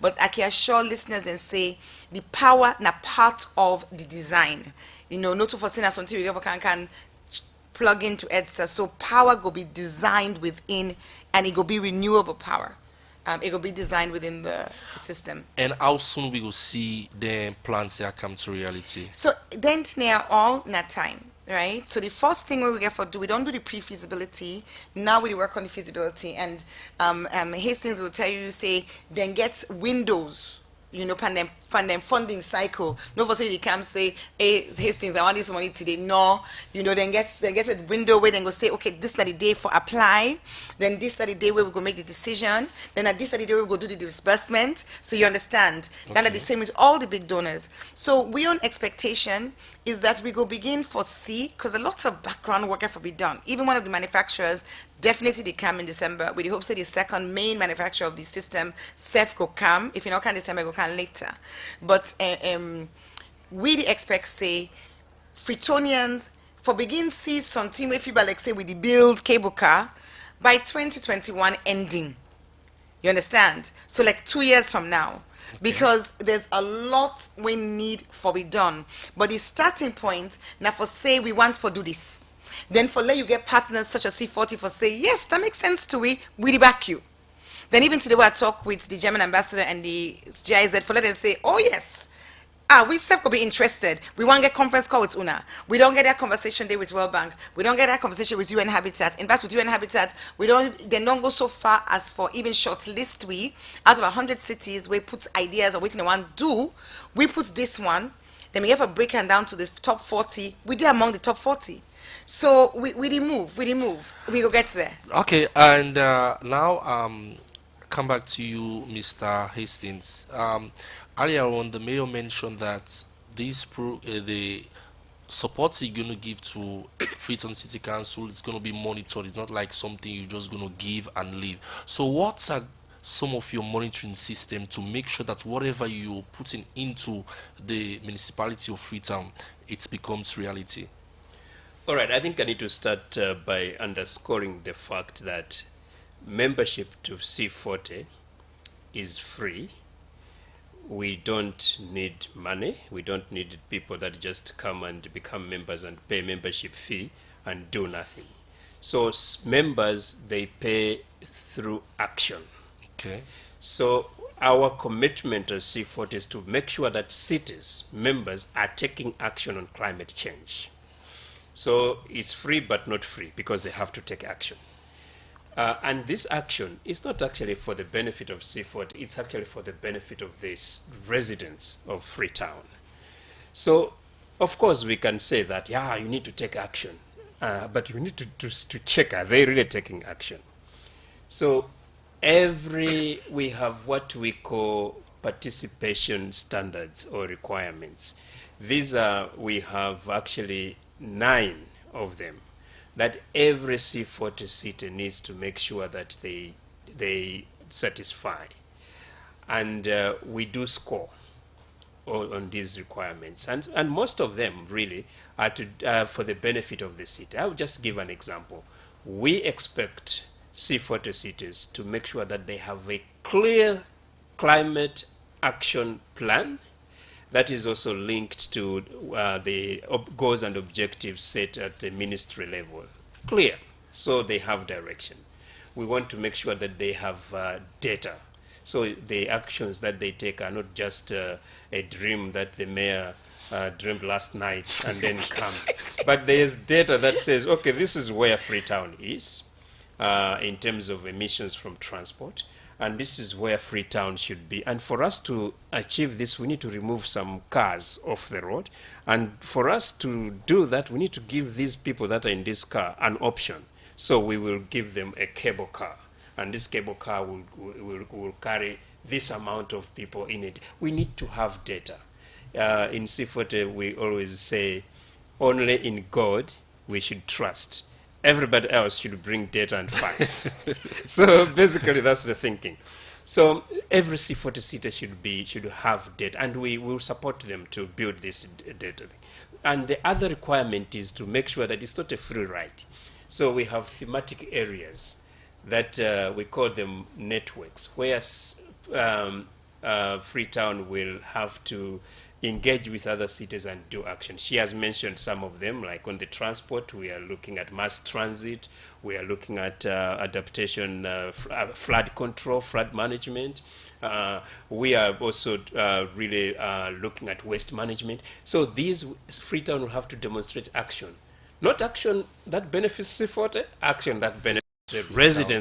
But I can assure listeners and say the power na part of the design. Not to foresee us until we can plug into EDSA. So power go be designed within, and it go be renewable power. It will be designed within the system. And how soon we will see the plans that come to reality? So then near all that time, right? So the first thing we get we don't do the pre-feasibility. Now we work on the feasibility, and Hastings will tell you, say, then get windows, pandem funding cycle. No for say they come say, hey, Hastings, I want this money today. No, then get a window where then go say, okay, this is the day for apply. Then this is the day where we go make the decision. Then at this is the day we go do the disbursement. So you understand. Okay. Then at the same with all the big donors. So we on expectation is that we go begin for C, because a lot of background work have to be done. Even one of the manufacturers, definitely they come in December. We hope say the second main manufacturer of the system, SEF, go come. If you know can December, go come later. But we the expect say Fritonians for begin see something with you like say with the build cable car by 2021 ending. You understand? So like 2 years from now. Okay. Because there's a lot we need for be done. But the starting point now for say we want for do this. Then for let you get partners such as C40 for say, yes, that makes sense to we back you. Then even today when I talk with the German ambassador and the GIZ for let them say, oh yes, we self could be interested. We want to get conference call with UNA. We don't get that conversation day with World Bank. We don't get that conversation with UN Habitat. In fact, with UN Habitat, they don't go so far as for even shortlist we out of 100 cities we put ideas of what they want to do. We put this one. Then we have a breakdown down to the top 40. We did among the top 40. So we move. We go get there. Okay, and now come back to you, Mr. Hastings. Earlier on, the mayor mentioned that the support you're going to give to Freetown City Council is going to be monitored. It's not like something you're just going to give and leave. So what are some of your monitoring system to make sure that whatever you're putting into the municipality of Freetown, it becomes reality? All right, I think I need to start by underscoring the fact that membership to C40 is free. We don't need money. We don't need people that just come and become members and pay membership fee and do nothing. So members, they pay through action. Okay. So our commitment as C40 is to make sure that cities, members, are taking action on climate change. So it's free but not free because they have to take action. And this action is not actually for the benefit of C40, it's actually for the benefit of these residents of Freetown. So, of course, we can say that, yeah, you need to take action. But you need to check, are they really taking action? So, we have what we call participation standards or requirements. These we have actually 9 of them that every C40 city needs to make sure that they satisfy. And we do score on these requirements. And most of them really are for the benefit of the city. I will just give an example. We expect C40 cities to make sure that they have a clear climate action plan that is also linked to the goals and objectives set at the ministry level. Clear, so they have direction. We want to make sure that they have data. So the actions that they take are not just a dream that the mayor dreamed last night and then comes. But there's data that says, okay, this is where Freetown is in terms of emissions from transport. And this is where Freetown should be. And for us to achieve this, we need to remove some cars off the road. And for us to do that, we need to give these people that are in this car an option. So we will give them a cable car. And this cable car will carry this amount of people in it. We need to have data. In C40, we always say, only in God we should trust. Everybody else should bring data and facts. So basically, that's the thinking. So every C40 city should have data, and we will support them to build this data. And the other requirement is to make sure that it's not a free ride. So we have thematic areas that we call them networks, where Freetown will have to engage with other cities and do action. She has mentioned some of them, like on the transport, we are looking at mass transit, we are looking at adaptation, flood control, flood management. We are also really looking at waste management. So these Freetown will have to demonstrate action. Not action that benefits C40, action that benefits the residents